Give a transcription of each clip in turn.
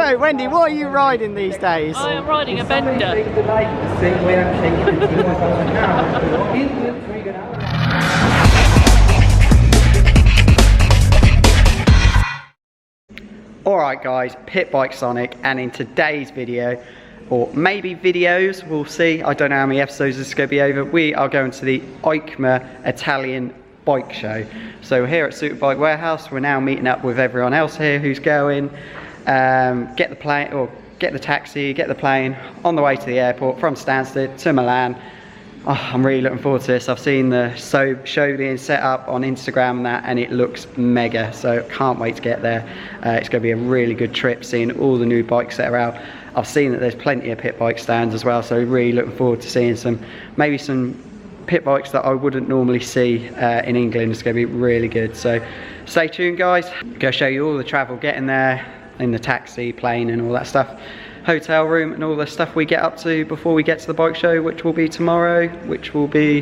So, Wendy, what are you riding these days? I am riding a bender. Alright guys, Pitbikesonic, and in today's video, or maybe videos, we'll see, I don't know how many episodes this is going to be over, we are going to the EICMA Italian bike show. So here at Superbike Warehouse, we're now meeting up with everyone else here who's going, get the plane, or get the taxi, get the plane, on the way to the airport from Stansted to Milan. Oh, I'm really looking forward to this. I've seen the show being set up on Instagram and that, and it looks mega, so can't wait to get there. It's going to be a really good trip, seeing all the new bikes that are out. I've seen that there's plenty of pit bike stands as well, so really looking forward to seeing maybe some pit bikes that I wouldn't normally see in England. It's going to be really good, so stay tuned guys. I'm going to show you all the travel, getting there in the taxi, plane and all that stuff. Hotel room and all the stuff we get up to before we get to the bike show, which will be tomorrow, which will be,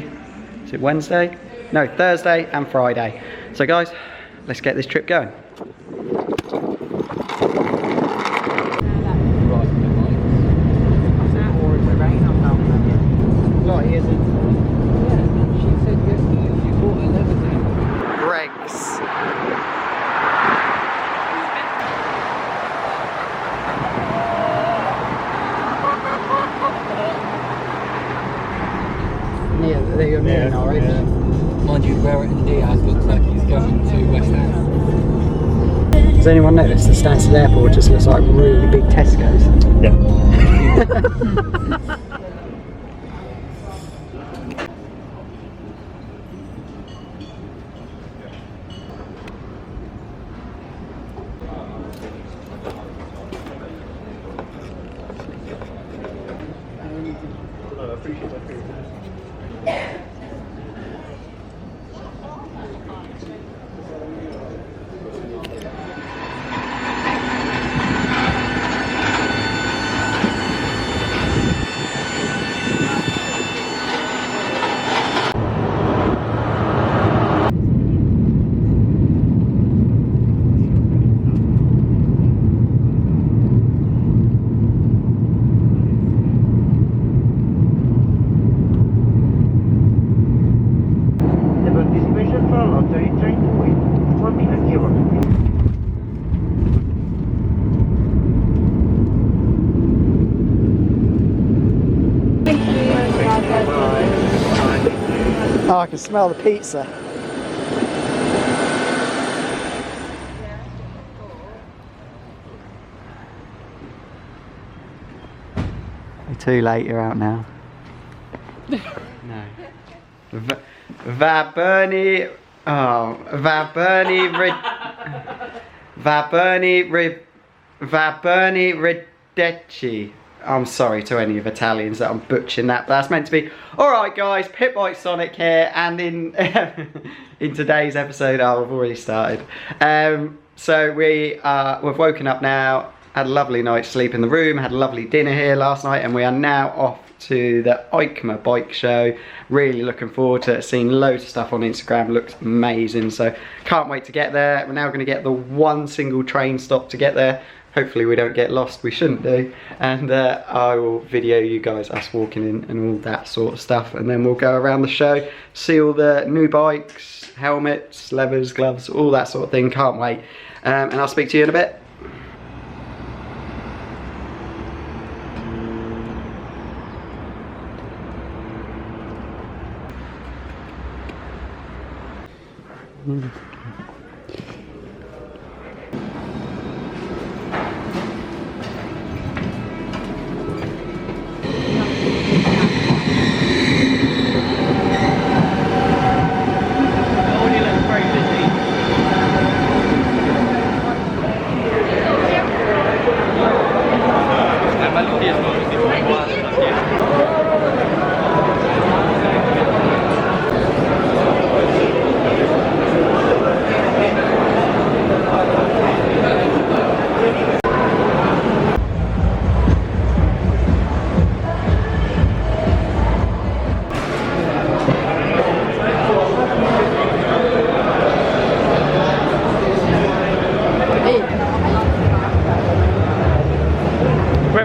is it Wednesday? No, Thursday and Friday. So guys, let's get this trip going. Mind you, where in Diaz looks like he's going to West Ham. Does anyone notice the Stansted Airport just looks like really big Tesco's? Yeah. Oh, I can smell the pizza. You're too late, you're out now. No. Vaberni. Oh, Vaberni Redecci. I'm sorry to any of Italians that I'm butchering that, but that's meant to be. Alright guys, Pitbikesonic here, and in in today's episode, I've already started. So we've woken up now, had a lovely night's sleep in the room, had a lovely dinner here last night, and we are now off to the EICMA bike show. Really looking forward to it, seeing loads of stuff on Instagram, looks amazing, so can't wait to get there. We're now going to get the one single train stop to get there. Hopefully we don't get lost, we shouldn't do, and I will video you guys us walking in and all that sort of stuff, and then we'll go around the show, see all the new bikes, helmets, leathers, gloves, all that sort of thing. Can't wait, and I'll speak to you in a bit.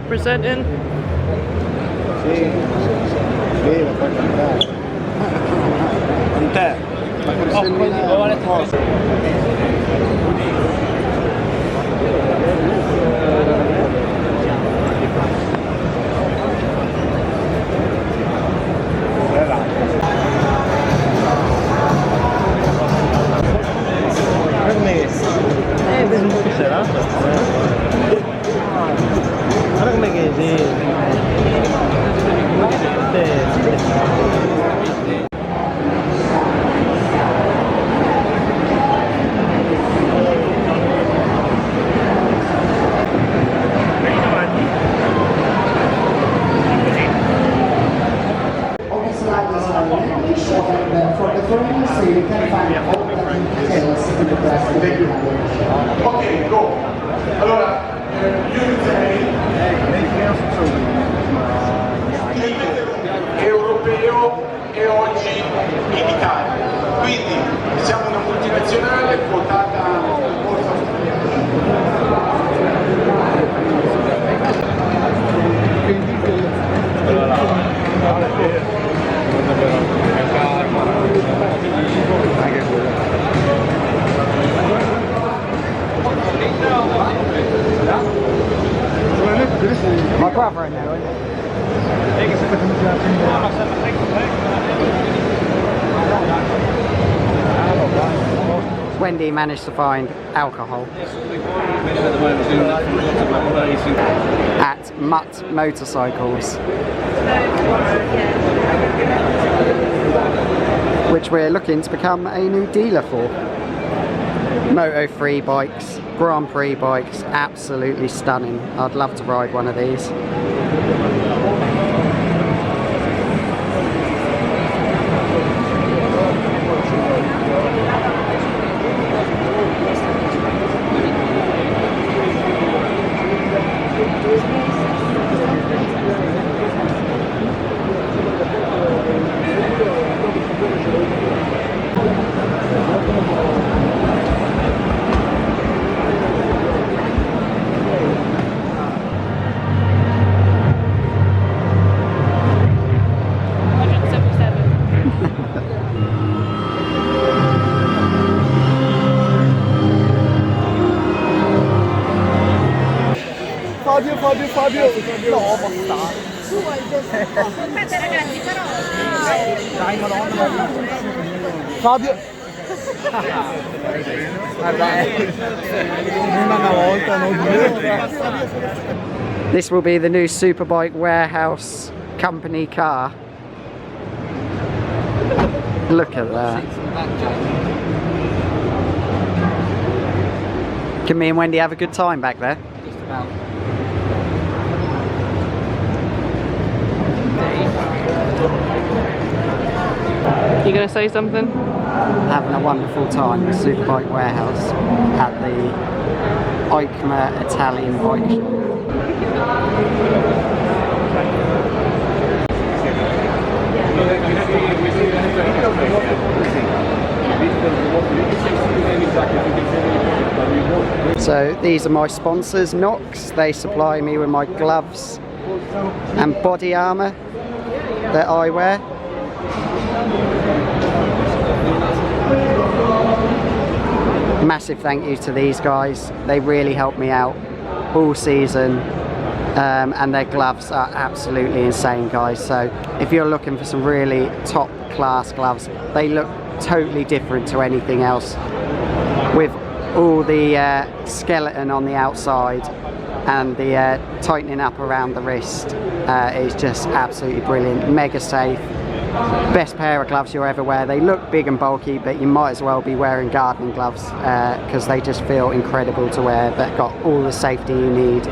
representing. Con te. Guarda come che Ok, go. Allora, è europeo e oggi in Italia. Quindi siamo una multinazionale quotata in borsa My brother in there, Wendy managed to find alcohol at Mutt Motorcycles, which we're looking to become a new dealer for. Moto 3 bikes, Grand Prix bikes, absolutely stunning. I'd love to ride one of these. Fabio, no, basta. Aspetta ragazzi, però. Dai, madonna. Fabio. Una volta, non due. This will be the new Superbike warehouse company car. Look at that. Can me and Wendy have a good time back there? Just about. You gonna say something? Having a wonderful time at Superbike warehouse at the EICMA Italian bike show. So these are my sponsors, Knox. They supply me with my gloves and body armour that I wear. Massive thank you to these guys. They really helped me out all season, and their gloves are absolutely insane, guys. So if you're looking for some really top class gloves, they look totally different to anything else, with all the skeleton on the outside and the tightening up around the wrist. Is just absolutely brilliant, mega safe. Best pair of gloves you'll ever wear. They look big and bulky, but you might as well be wearing gardening gloves because they just feel incredible to wear, but got all the safety you need.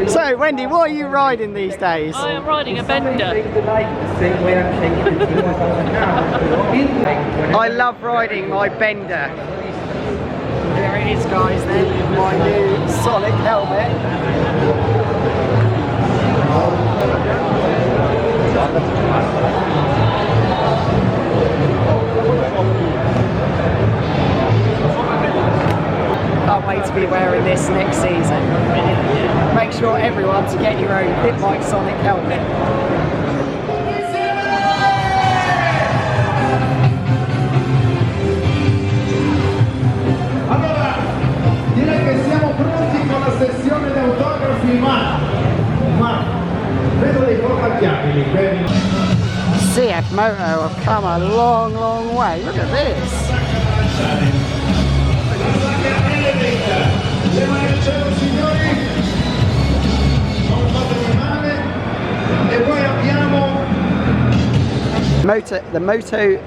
So Wendy, what are you riding these days? I am riding a bender. I love riding my bender. There it is, guys, then, my new Sonic helmet. to be wearing this next season. Make sure everyone to get your own Pitbikesonic helmet. Allora, direi che siamo pronti con la sessione di autografi, ma vedo dei portachiavi per CF Moto have come a long way. Look at this. The Moto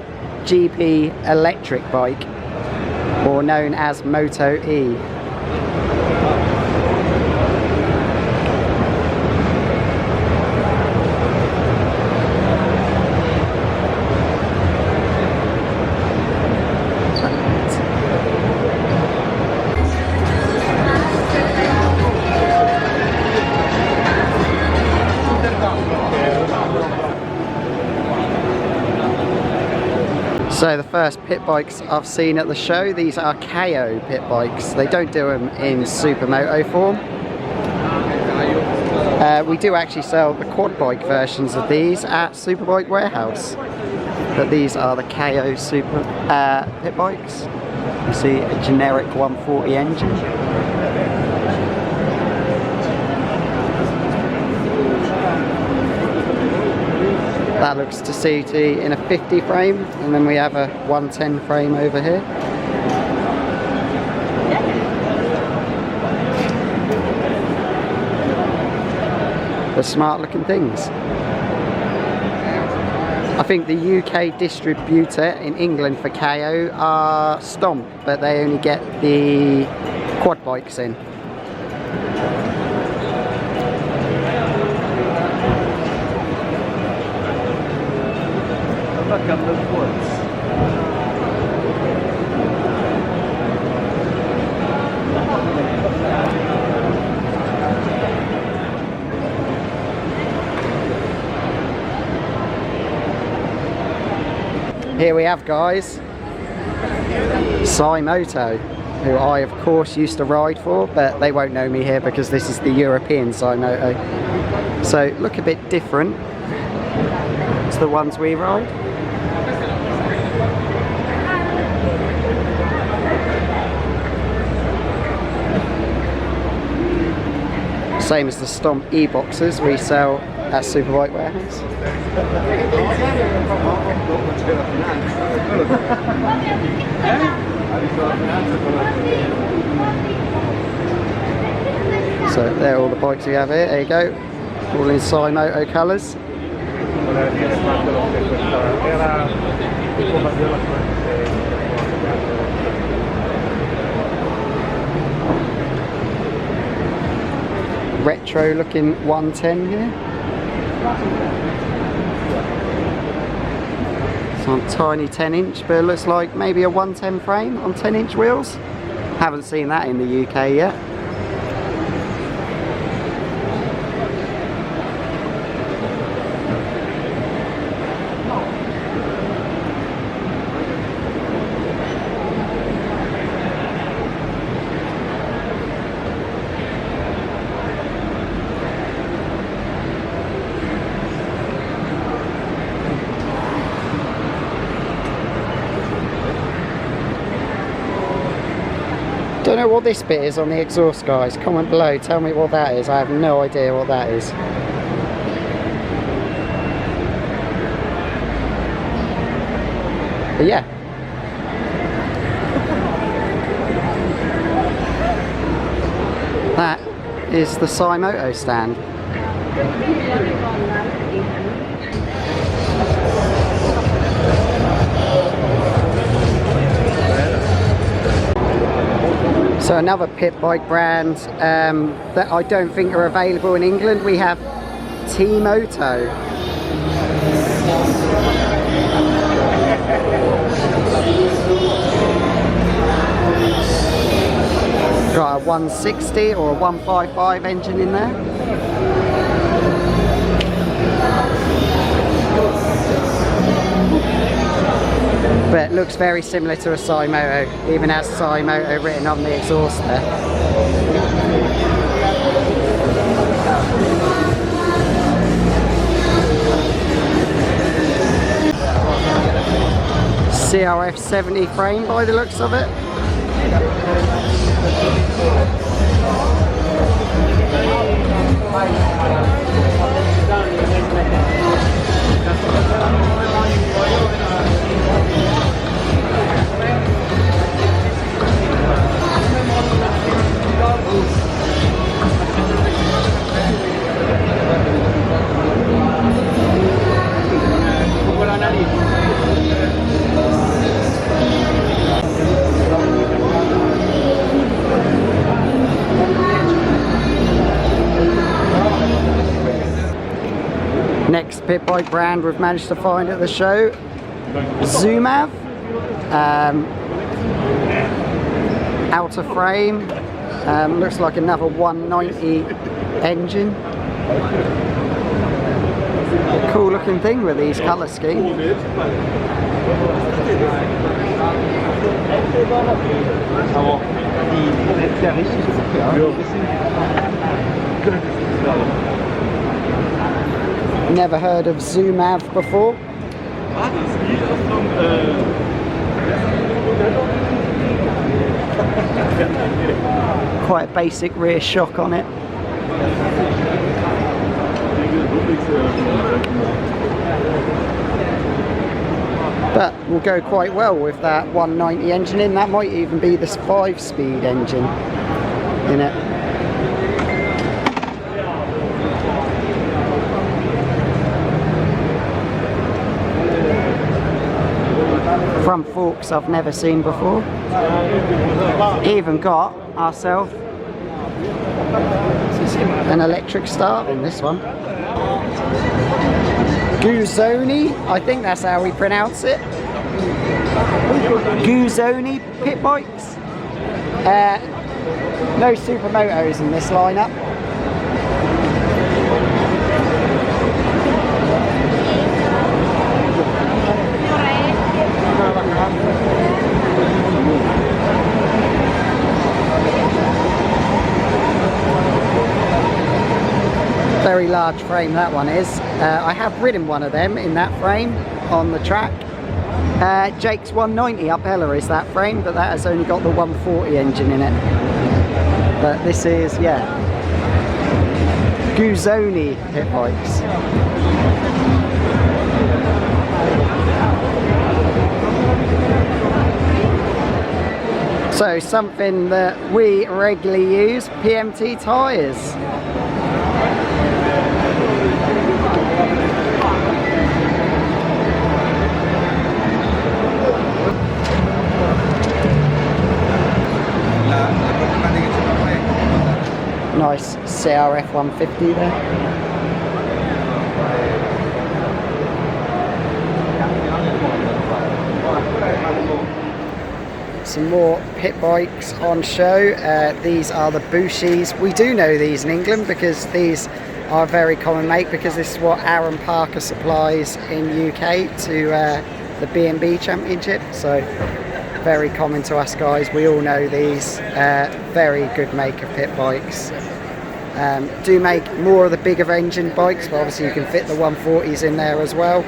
GP electric bike, or known as Moto E. So the first pit bikes I've seen at the show, these are KO pit bikes. They don't do them in supermoto form. We do actually sell the quad bike versions of these at Superbike Warehouse. But these are the KO super pit bikes. You see a generic 140 engine. That looks to suit in a 50 frame, and then we have a 110 frame over here. The smart looking things. I think the UK distributor in England for KO are Stomp, but they only get the quad bikes in. Here we have, guys, EICMA, who I of course used to ride for, but they won't know me here because this is the European EICMA. So look a bit different to the ones we ride. Same as the Stomp e-boxes we sell at Superbike Warehouse. So there are all the bikes we have here. There you go, all in EICMA colours. Retro looking 110 here. Some tiny 10-inch, but it looks like maybe a 110 frame on 10-inch wheels. Haven't seen that in the UK yet. Don't know what this bit is on the exhaust, guys. Comment below, tell me what that is. I have no idea what that is. But yeah. That is the EICMA stand. So another pit bike brand that I don't think are available in England, we have T-Moto. Got a 160 or a 155 engine in there. But looks very similar to a Cymoto, even has Cymoto written on the exhaust there. CRF 70 frame by the looks of it. Next pit bike brand we've managed to find at the show, Zumav. Outer frame, looks like another 190 engine. A cool looking thing with these colour schemes. Never heard of Zumav before. Quite a basic rear shock on it. But will go quite well with that 190 engine in. That might even be the 5-speed engine in it. Front forks I've never seen before. Even got ourselves an electric start in this one. Guzoni, I think that's how we pronounce it. Guzoni pit bikes. No supermotos in this lineup. Very large frame that one is. I have ridden one of them in that frame on the track. Jake's 190 Upella is that frame, but that has only got the 140 engine in it. But this is, yeah, Guzoni pit bikes. So something that we regularly use, PMT tyres. Nice CRF 150 there. Some more pit bikes on show. These are the Bushis. We do know these in England because these are a very common make, because this is what Aaron Parker supplies in UK to the B&B Championship. So very common to us guys. We all know these. Very good make of pit bikes. Do make more of the bigger engine bikes, but obviously you can fit the 140s in there as well.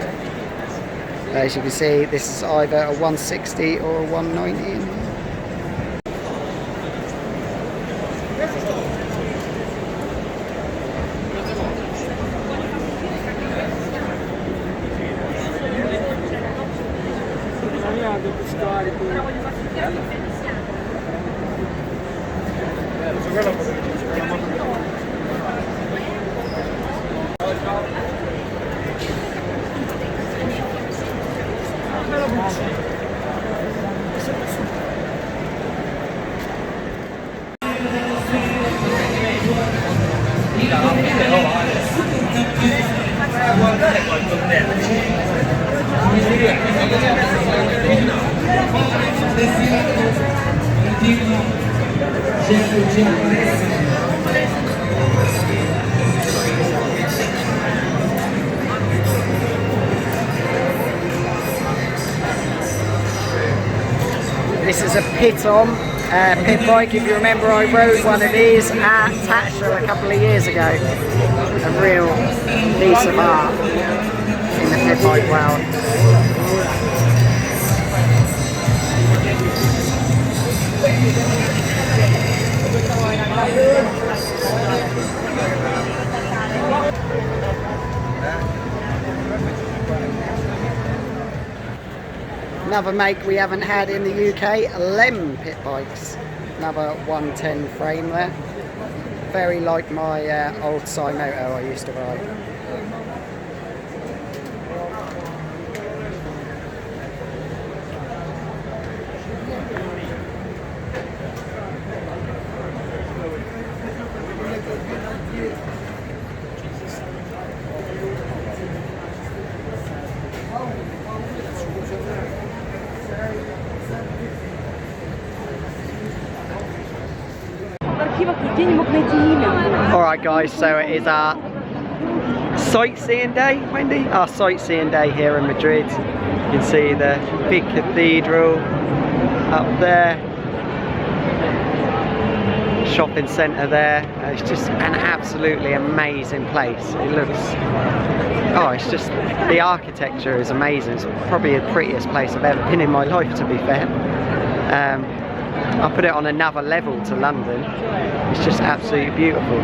As you can see, this is either a 160 or a 190 in here. This is a Piton pit bike. If you remember, I rode one of these at Tatchell a couple of years ago. A real piece of art in the pit bike world. Another make we haven't had in the UK, Lem pit bikes. Another 110 frame there. Very like my old Cymoto I used to ride. Alright guys, so it is our sightseeing day, Wendy? Our sightseeing day here in Madrid. You can see the big cathedral up there. Shopping centre there. It's just an absolutely amazing place. It looks... oh, it's just... the architecture is amazing. It's probably the prettiest place I've ever been in my life, to be fair. I'll put it on another level to London. It's just absolutely beautiful.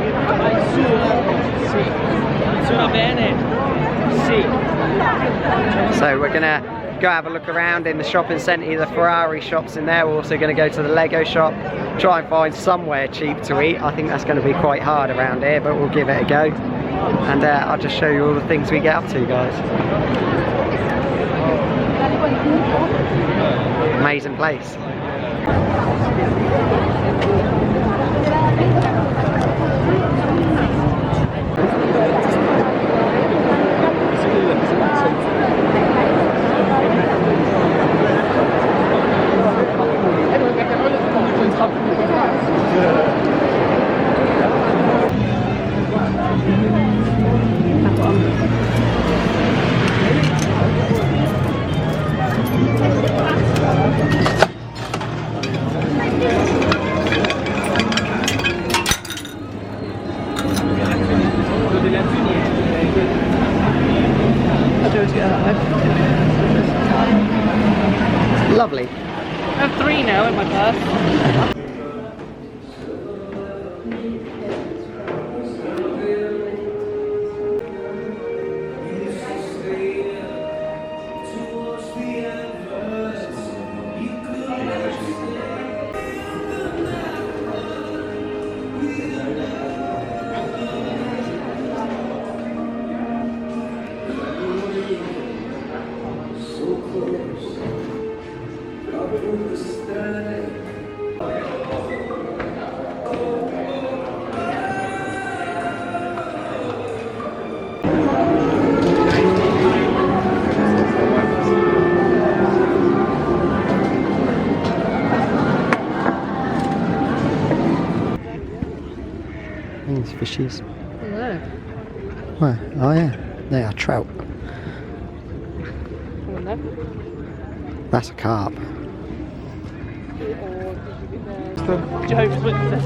So we're gonna go have a look around in the shopping centre. The Ferrari shops in there. We're also going to go to the Lego shop, try and find somewhere cheap to eat. I think that's going to be quite hard around here, but we'll give it a go. And I'll just show you all the things we get up to, guys. Amazing place. Lovely. I have 3 now in my purse. These fishes. Hello. Where? Oh yeah, they are trout. That's a carp. Joe's witness.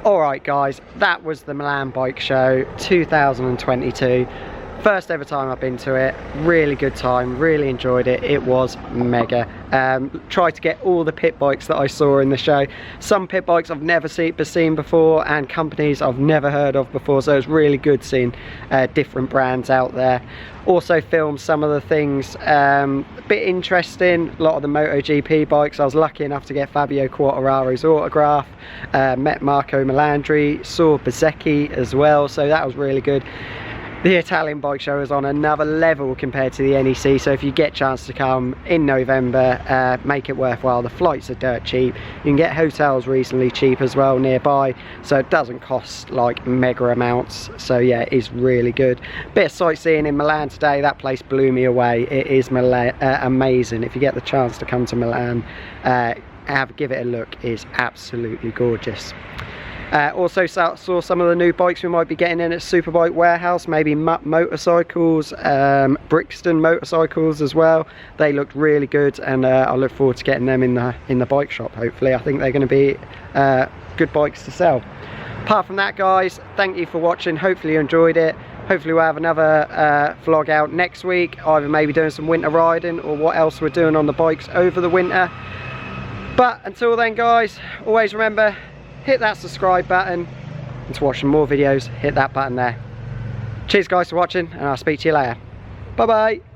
Alright guys, that was the Milan Bike Show 2022. First ever time I've been to it. Really good time, really enjoyed it. It was mega. Tried to get all the pit bikes that I saw in the show. Some pit bikes I've never seen before, and companies I've never heard of before, so it's really good seeing different brands out there. Also filmed some of the things a bit interesting. A lot of the MotoGP bikes. I was lucky enough to get Fabio Quartararo's autograph. Met Marco Melandri, saw Bezzecchi as well, so that was really good. The Italian bike show is on another level compared to the NEC, so if you get a chance to come in November, make it worthwhile. The flights are dirt cheap. You can get hotels reasonably cheap as well nearby, so it doesn't cost like mega amounts. So yeah, it is really good. Bit of sightseeing in Milan today. That place blew me away. It is amazing. If you get the chance to come to Milan, give it a look. It's absolutely gorgeous. Also saw some of the new bikes we might be getting in at Superbike Warehouse, maybe motorcycles, Brixton motorcycles as well. They looked really good, and I look forward to getting them in the bike shop. Hopefully, I think they're going to be good bikes to sell. Apart from that, guys, thank you for watching. Hopefully you enjoyed it. Hopefully we'll have another vlog out next week, either maybe doing some winter riding or what else we're doing on the bikes over the winter. But until then, guys, always remember, hit that subscribe button, and to watch some more videos, hit that button there. Cheers guys for watching, and I'll speak to you later. Bye bye.